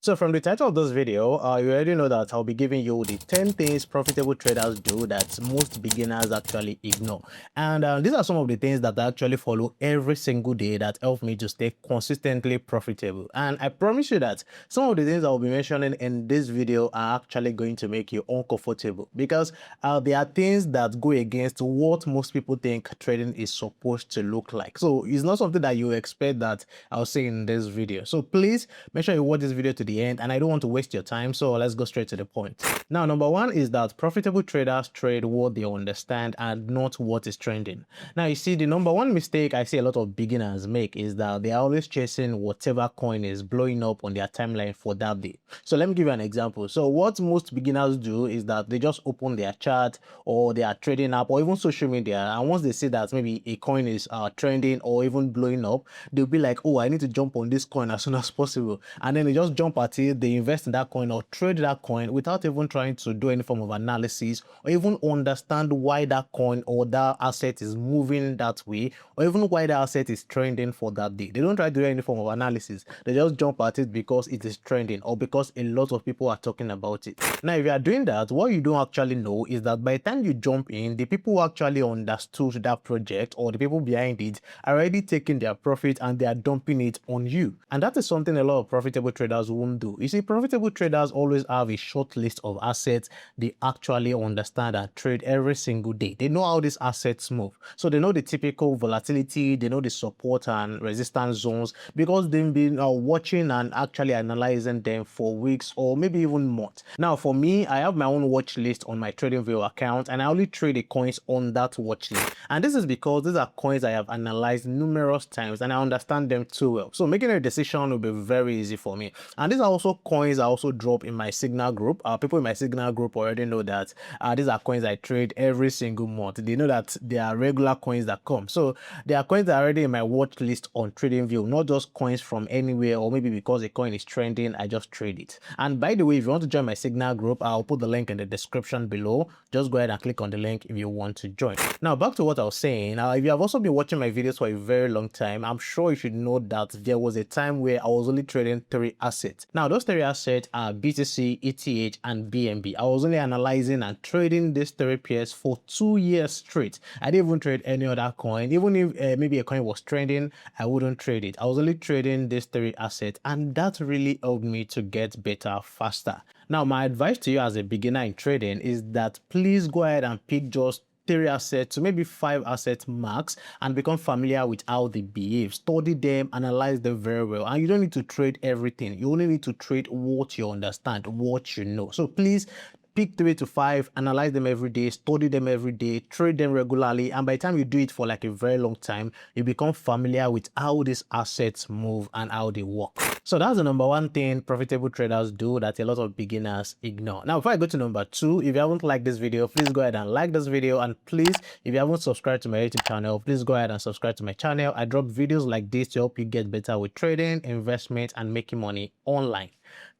So from the title of this video, you already know that I'll be giving you the 10 things profitable traders do that most beginners actually ignore. And these are some of the things that I actually follow every single day that help me to stay consistently profitable. And I promise you that some of the things I'll be mentioning in this video are actually going to make you uncomfortable because there are things that go against what most people think trading is supposed to look like. So it's not something that you expect that I'll say in this video. So please make sure you watch this video to the end, and I don't want to waste your time, so let's go straight to the point. Now, number one is that profitable traders trade what they understand and not what is trending. Now, you see, the number one mistake I see a lot of beginners make is that they are always chasing whatever coin is blowing up on their timeline for that day. So let me give you an example. So what most beginners do is that they just open their chart or their trading app or even social media, and once they see that maybe a coin is trending or even blowing up, they'll be like, oh, I need to jump on this coin as soon as possible, and then they just jump at it, they invest in that coin or trade that coin without even trying to do any form of analysis or even understand why that coin or that asset is moving that way or even why the asset is trending for that day. They don't try to do any form of analysis. They just jump at it because it is trending or because a lot of people are talking about it. Now, if you are doing that, what you don't actually know is that by the time you jump in, the people who actually understood that project or the people behind it are already taking their profit and they are dumping it on you. And that is something a lot of profitable traders won't do. You see, profitable traders always have a short list of assets they actually understand and trade every single day. They know how these assets move. So they know the typical volatility, they know the support and resistance zones because they've been watching and actually analyzing them for weeks or maybe even months. Now, for me, I have my own watch list on my TradingView account and I only trade the coins on that watch list. And this is because these are coins I have analyzed numerous times and I understand them too well. So making a decision will be very easy for me. And these are also coins I also drop in my Signal group. People in my Signal group already know that these are coins I trade every single month. They know that there are regular coins that come. So there are coins that are already in my watch list on TradingView, not just coins from anywhere or maybe because a coin is trending, I just trade it. And by the way, if you want to join my Signal group, I'll put the link in the description below. Just go ahead and click on the link if you want to join. Now, back to what I was saying. If you have also been watching my videos for a very long time, I'm sure you should know that there was a time where I was only trading 3 assets. Now, those 3 assets are BTC, ETH, and BNB. I was only analyzing and trading these 3 pairs for 2 years straight. I didn't even trade any other coin. Even if maybe a coin was trending, I wouldn't trade it. I was only trading these 3 assets, and that really helped me to get better faster. Now, my advice to you as a beginner in trading is that please go ahead and pick just 3 assets to maybe 5 assets max and become familiar with how they behave. Study them, analyze them very well. And you don't need to trade everything. You only need to trade what you understand, what you know. So please pick 3 to 5, analyze them every day, study them every day, trade them regularly, and by the time you do it for like a very long time, you become familiar with how these assets move and how they work. So that's the number one thing profitable traders do that a lot of beginners ignore. Now, before I go to number 2, if you haven't liked this video, please go ahead and like this video, and please, if you haven't subscribed to my YouTube channel, please go ahead and subscribe to my channel. I drop videos like this to help you get better with trading, investment, and making money online.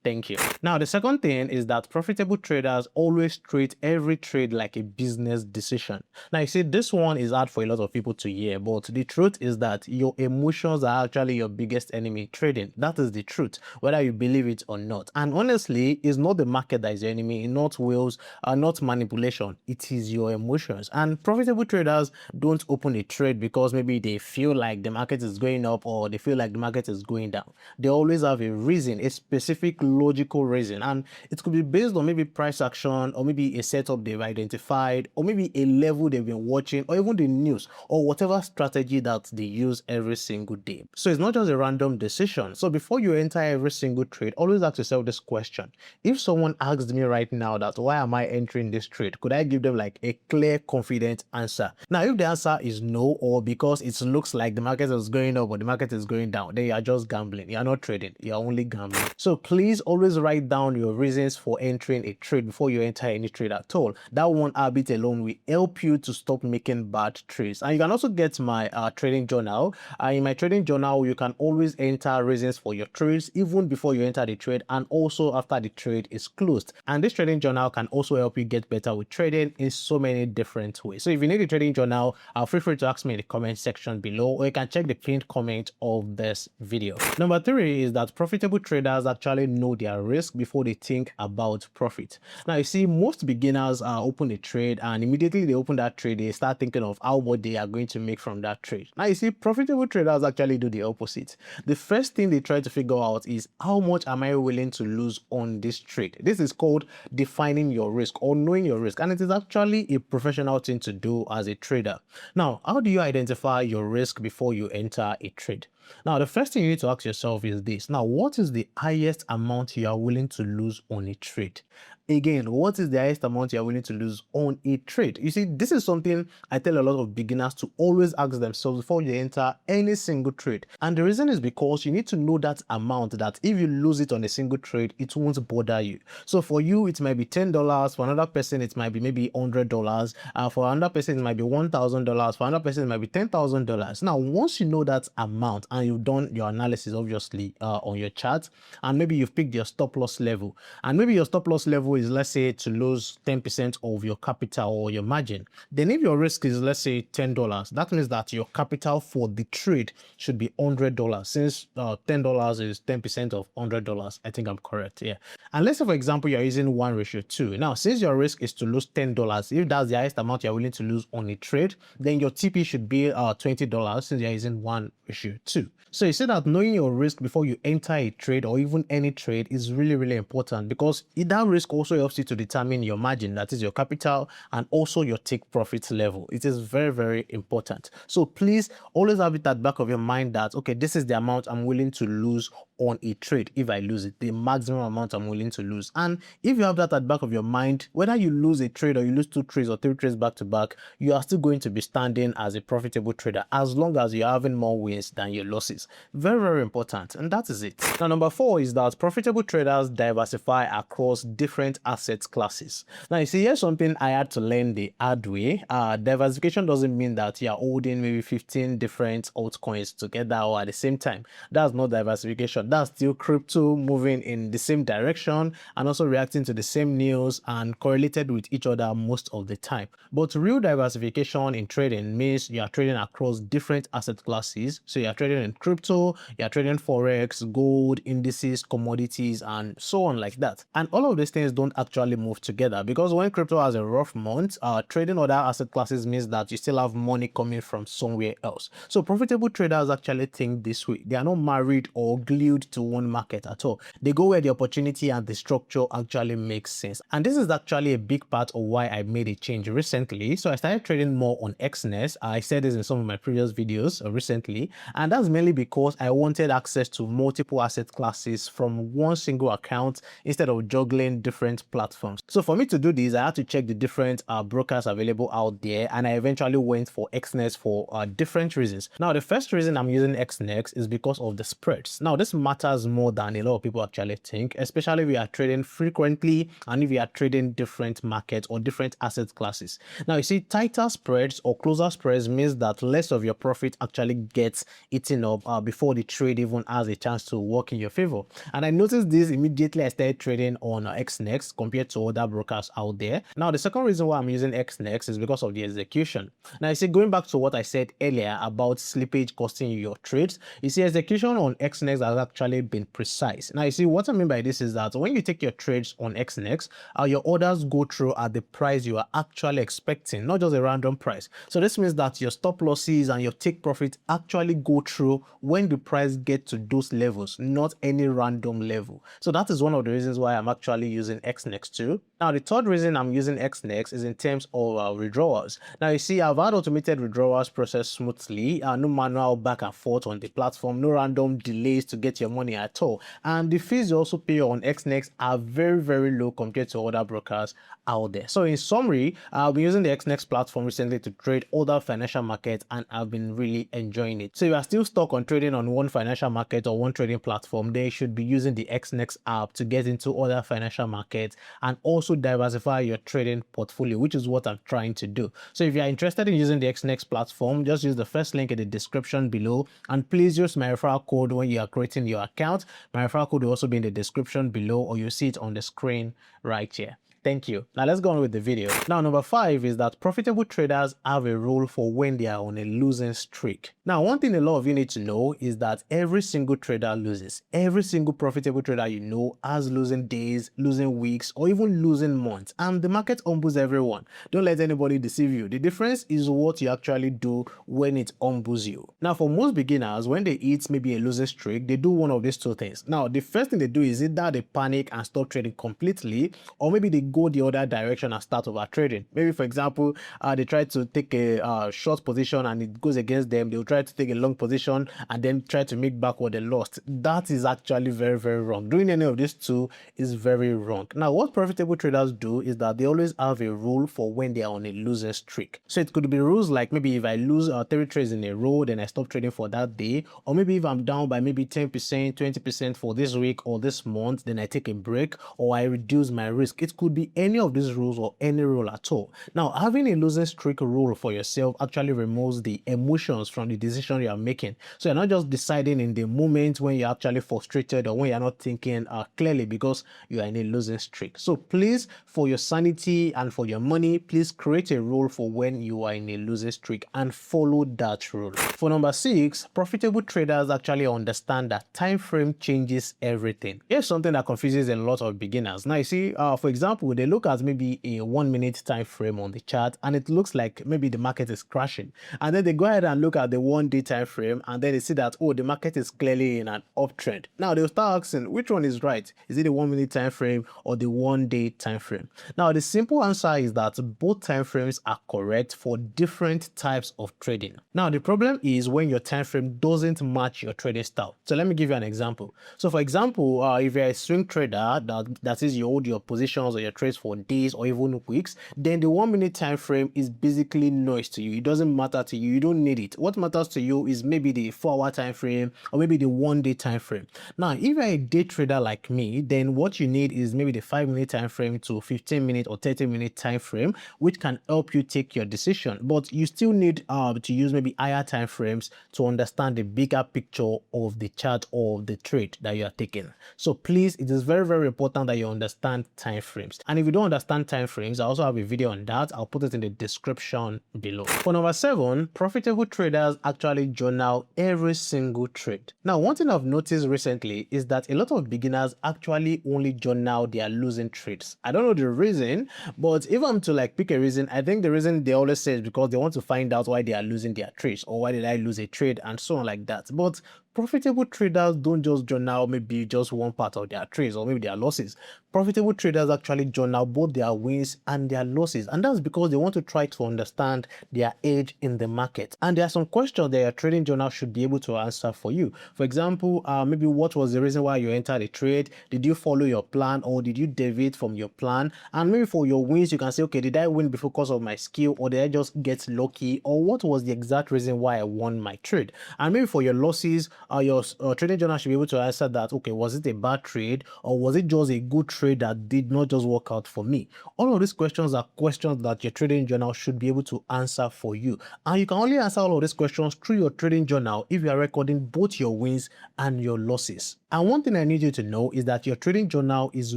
Thank you. Now, the second thing is that profitable traders always treat every trade like a business decision. Now, you see, this one is hard for a lot of people to hear, but the truth is that your emotions are actually your biggest enemy trading. That is the truth, whether you believe it or not. And honestly, it's not the market that is your enemy, not whales, not manipulation. It is your emotions. And profitable traders don't open a trade because maybe they feel like the market is going up or they feel like the market is going down. They always have a reason, a specific logical reason, and it could be based on maybe price action or maybe a setup they've identified or maybe a level they've been watching or even the news or whatever strategy that they use every single day. So it's not just a random decision. So before you enter every single trade, always ask yourself this question: if someone asked me right now that why am I entering this trade, could I give them like a clear, confident answer? Now, if the answer is no, or because it looks like the market is going up or the market is going down, then you are just gambling. You are not trading, you are only gambling. So please always write down your reasons for entering a trade before you enter any trade at all. That one habit alone will help you to stop making bad trades. And you can also get my trading journal. In my trading journal, you can always enter reasons for your trades even before you enter the trade and also after the trade is closed. And this trading journal can also help you get better with trading in so many different ways. So if you need a trading journal, feel free to ask me in the comment section below, or you can check the pinned comment of this video. Number 3 is that profitable traders actually actually know their risk before they think about profit. Now, you see, most beginners open a trade, and immediately they open that trade, they start thinking of how much they are going to make from that trade. Now, you see, profitable traders actually do the opposite. The first thing they try to figure out is how much am I willing to lose on this trade. This is called defining your risk or knowing your risk, and it is actually a professional thing to do as a trader. Now, how do you identify your risk before you enter a trade? Now, the first thing you need to ask yourself is this. Now, what is the highest amount you are willing to lose on a trade? Again, what is the highest amount you are willing to lose on a trade? You see, this is something I tell a lot of beginners to always ask themselves before they enter any single trade. And the reason is because you need to know that amount that if you lose it on a single trade, it won't bother you. So for you, it might be $10. For another person, it might be maybe $100. For another person, it might be $1,000. For another person, it might be $10,000. Now, once you know that amount and you've done your analysis, obviously, on your chart, and maybe you've picked your stop loss level, and maybe your stop loss level is, let's say, to lose 10% of your capital or your margin, then if your risk is, let's say, $10, that means that your capital for the trade should be $100. Since $10 is 10% of $100, I think I'm correct. Yeah. And let's say, for example, you're using 1:2. Now, since your risk is to lose $10, if that's the highest amount you're willing to lose on a trade, then your TP should be $20 since you're using 1:2. So you see that knowing your risk before you enter a trade or even any trade is really, really important, because that risk also helps you to determine your margin, that is your capital, and also your take profit level. It is very, very important. So please always have it at the back of your mind that, okay, this is the amount I'm willing to lose on a trade. If I lose it, the maximum amount I'm willing to lose. And if you have that at the back of your mind, whether you lose a trade or you lose 2 trades or 3 trades back to back, you are still going to be standing as a profitable trader as long as you're having more wins than your losses. Very, very important. And that is it. Now, number 4 is that profitable traders diversify across different asset classes. Now, you see, here's something I had to learn the hard way. Diversification doesn't mean that you're holding maybe 15 different altcoins together or at the same time. That's not diversification. That's still crypto moving in the same direction and also reacting to the same news and correlated with each other most of the time. But real diversification in trading means you are trading across different asset classes. So you are trading in crypto, you are trading forex, gold, indices, commodities, and so on like that. And all of these things don't actually move together, because when crypto has a rough month, trading other asset classes means that you still have money coming from somewhere else. So profitable traders actually think this way. They are not married or glued to one market at all. They go where the opportunity and the structure actually makes sense. And this is actually a big part of why I made a change recently. So I started trading more on Exness. I said this in some of my previous videos recently, and that's mainly because I wanted access to multiple asset classes from one single account instead of juggling different platforms. So for me to do this, I had to check the different brokers available out there, and I eventually went for Exness for different reasons. Now, the first reason I'm using Exness is because of the spreads. Now, this matters more than a lot of people actually think, especially if we are trading frequently and if we are trading different markets or different asset classes. Now, you see, tighter spreads or closer spreads means that less of your profit actually gets eaten up before the trade even has a chance to work in your favor. And I noticed this immediately I started trading on Exness compared to other brokers out there. Now, the second reason why I'm using Exness is because of the execution. Now, you see, going back to what I said earlier about slippage costing you your trades, you see, execution on Exness has actually been precise. Now, you see, what I mean by this is that when you take your trades on Exness, your orders go through at the price you are actually expecting, not just a random price. So this means that your stop losses and your take profit actually go through when the price gets to those levels, not any random level. So that is one of the reasons why I'm actually using Exness too. Now, the third reason I'm using Exness is in terms of withdrawals. Now, you see, I've had automated withdrawals process smoothly, no manual back and forth on the platform, no random delays to get your money at all. And the fees you also pay on Exness are very, very low compared to other brokers out there. So in summary, I've been using the Exness platform recently to trade other financial markets, and I've been really enjoying it. So if you are still stuck on trading on one financial market or one trading platform, then you should be using the Exness app to get into other financial markets and also diversify your trading portfolio, which is what I'm trying to do. So if you are interested in using the Exness platform, just use the first link in the description below, and please use my referral code when you are creating your account. My referral code will also be in the description below, or you see it on the screen right here. Thank you. Now let's go on with the video. Now, number 5 is that profitable traders have a rule for when they are on a losing streak. Now, one thing a lot of you need to know is that every single trader loses. Every single profitable trader you know has losing days, losing weeks, or even losing months. And the market humbles everyone. Don't let anybody deceive you. The difference is what you actually do when it humbles you. Now, for most beginners, when they hit maybe a losing streak, they do one of these two things. Now, the first thing they do is either they panic and stop trading completely, or maybe they go the other direction and start over trading. Maybe, for example, they try to take a short position and it goes against them. They'll try to take a long position and then try to make back what they lost. That is actually very, very wrong. Doing any of these two is very wrong. Now, what profitable traders do is that they always have a rule for when they are on a losing streak. So it could be rules like maybe if I lose 3 trades in a row, then I stop trading for that day. Or maybe if I'm down by maybe 10%, 20% for this week or this month, then I take a break or I reduce my risk. It could be any of these rules or any rule at all. Now, having a losing streak rule for yourself actually removes the emotions from the decision you are making. So you're not just deciding in the moment when you're actually frustrated or when you're not thinking clearly because you are in a losing streak. So please, for your sanity and for your money, please create a rule for when you are in a losing streak and follow that rule. For number 6, profitable traders actually understand that time frame changes everything. Here's something that confuses a lot of beginners. Now, you see, for example, they look at maybe a 1 minute time frame on the chart and it looks like maybe the market is crashing. And then they go ahead and look at the 1 day time frame and then they see that, oh, the market is clearly in an uptrend. Now, they'll start asking, which one is right? Is it the 1 minute time frame or the 1 day time frame? Now, the simple answer is that both time frames are correct for different types of trading. Now, the problem is when your time frame doesn't match your trading style. So let me give you an example. So for example, if you're a swing trader, that is you hold your positions or your trades for days or even weeks, then the 1 minute time frame is basically noise to you. It doesn't matter to you. You don't need it. What matters to you is maybe the 4-hour time frame or maybe the 1 day time frame. Now, if you're a day trader like me, then what you need is maybe the 5-minute time frame to 15-minute or 30-minute time frame, which can help you take your decision. But you still need to use maybe higher time frames to understand the bigger picture of the chart or the trade that you are taking. So please, it is very, very important that you understand time frames. And if you don't understand time frames, I also have a video on that. I'll put it in the description below. For number 7, profitable traders actually journal every single trade. Now, one thing I've noticed recently is that a lot of beginners actually only journal their losing trades. I don't know the reason, but if I'm to like pick a reason, I think the reason they always say is because they want to find out why they are losing their trades or why did I lose a trade and so on like that. But profitable traders don't just journal maybe just one part of their trades or maybe their losses. Profitable traders actually journal both their wins and their losses, and that's because they want to try to understand their edge in the market. And there are some questions that your trading journal should be able to answer for you. For example, maybe what was the reason why you entered a trade? Did you follow your plan or did you deviate from your plan? And maybe for your wins, you can say, okay, did I win because of my skill or did I just get lucky? Or what was the exact reason why I won my trade? And maybe for your losses, your trading journal should be able to answer that, okay, was it a bad trade or was it just a good trade that did not just work out for me? All of these questions are questions that your trading journal should be able to answer for you. And you can only answer all of these questions through your trading journal if you are recording both your wins and your losses. And one thing I need you to know is that your trading journal is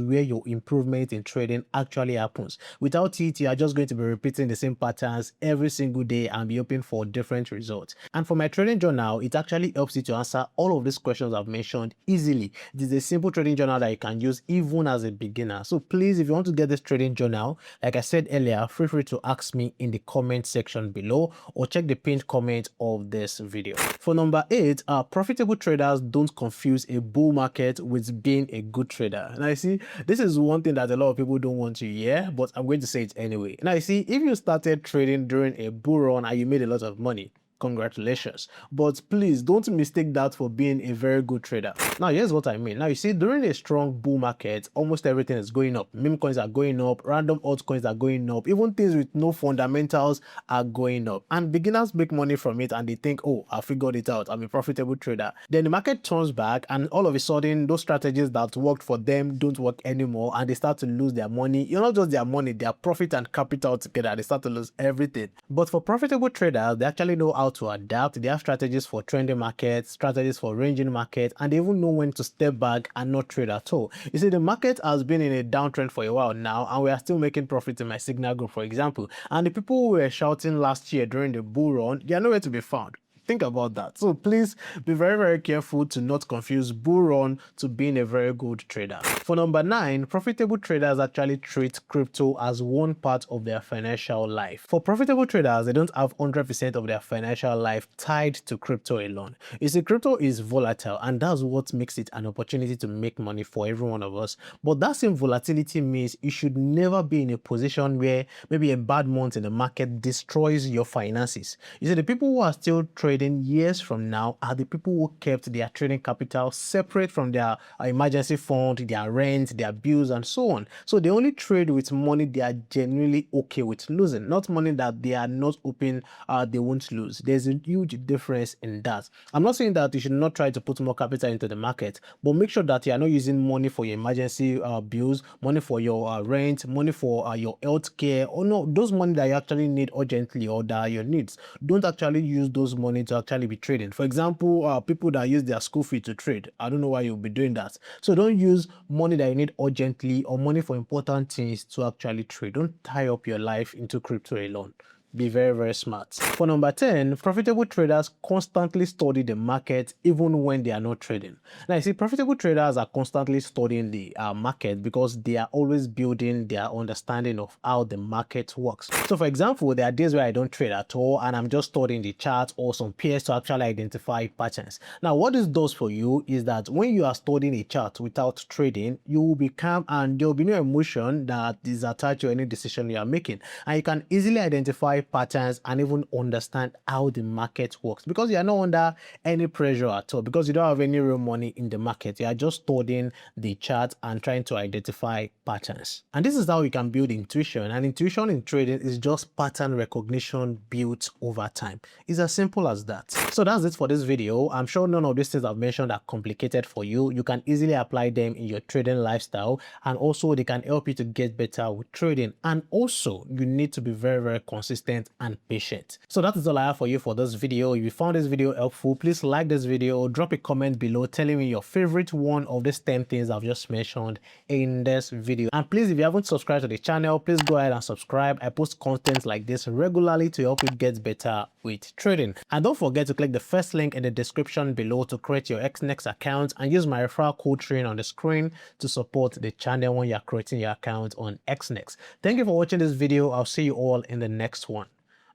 where your improvement in trading actually happens. Without it, you are just going to be repeating the same patterns every single day and be hoping for different results. And for my trading journal, it actually helps you to answer all of these questions I've mentioned easily. It is a simple trading journal that you can use even as a beginner. So please, if you want to get this trading journal, like I said earlier, feel free to ask me in the comment section below or check the pinned comment of this video. For number 8, profitable traders don't confuse a bull market with being a good trader. Now you see, this is one thing that a lot of people don't want to hear, but I'm going to say it anyway. Now you see, if you started trading during a bull run and you made a lot of money, congratulations, but please don't mistake that for being a very good trader. Now here's what I mean. Now you see, during a strong bull market, almost everything is going up. Meme coins are going up, random altcoins are going up, even things with no fundamentals are going up, and beginners make money from it and they think, oh, I figured it out, I'm a profitable trader. Then the market turns back and all of a sudden those strategies that worked for them don't work anymore and they start to lose their money. You're not just their money, their profit and capital together. They start to lose everything. But for profitable traders, they actually know how how to adapt. They have strategies for trending markets, strategies for ranging markets, and they even know when to step back and not trade at all. You see, the market has been in a downtrend for a while now, and we are still making profit in my signal group, for example. And the people who were shouting last year during the bull run, they are nowhere to be found. Think about that. So please be very, very careful to not confuse bull run to being a very good trader. For number 9, profitable traders actually treat crypto as one part of their financial life. For profitable traders, they don't have 100% of their financial life tied to crypto alone. You see, crypto is volatile, and that's what makes it an opportunity to make money for every one of us. But that same volatility means you should never be in a position where maybe a bad month in the market destroys your finances. You see, the people who are still trading years from now are the people who kept their trading capital separate from their emergency fund, their rent, their bills, and so on. So they only trade with money they are genuinely okay with losing, not money that they are not hoping they won't lose. There's a huge difference in that. I'm not saying that you should not try to put more capital into the market, but make sure that you are not using money for your emergency bills, money for your rent, money for your health care, or no, those money that you actually need urgently or that are your needs. Don't actually use those money to actually be trading. For example, people that use their school fee to trade, I don't know why you'll be doing that. So don't use money that you need urgently or money for important things to actually trade. Don't tie up your life into crypto alone. Be very, very smart. For number 10, profitable traders constantly study the market even when they are not trading. Now, you see, profitable traders are constantly studying the market because they are always building their understanding of how the market works. So, for example, there are days where I don't trade at all and I'm just studying the chart or some peers to actually identify patterns. Now, what this does for you is that when you are studying a chart without trading, you will be calm and there will be no emotion that is attached to any decision you are making. And you can easily identify patterns and even understand how the market works because you are not under any pressure at all, because you don't have any real money in the market. You are just studying the chart and trying to identify patterns. And this is how you can build intuition. And intuition in trading is just pattern recognition built over time. It's as simple as that. So that's it for this video. I'm sure none of these things I've mentioned are complicated for you. You can easily apply them in your trading lifestyle, and also they can help you to get better with trading. And also you need to be very, very consistent and patient. So that is all I have for you for this video. If you found this video helpful, please like this video, drop a comment below telling me your favorite one of these 10 things I've just mentioned in this video. And please, if you haven't subscribed to the channel, please go ahead and subscribe. I post content like this regularly to help you get better with trading. And don't forget to click the first link in the description below to create your Exness account and use my referral code train on the screen to support the channel when you're creating your account on Exness. Thank you for watching this video. I'll see you all in the next one.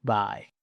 Bye.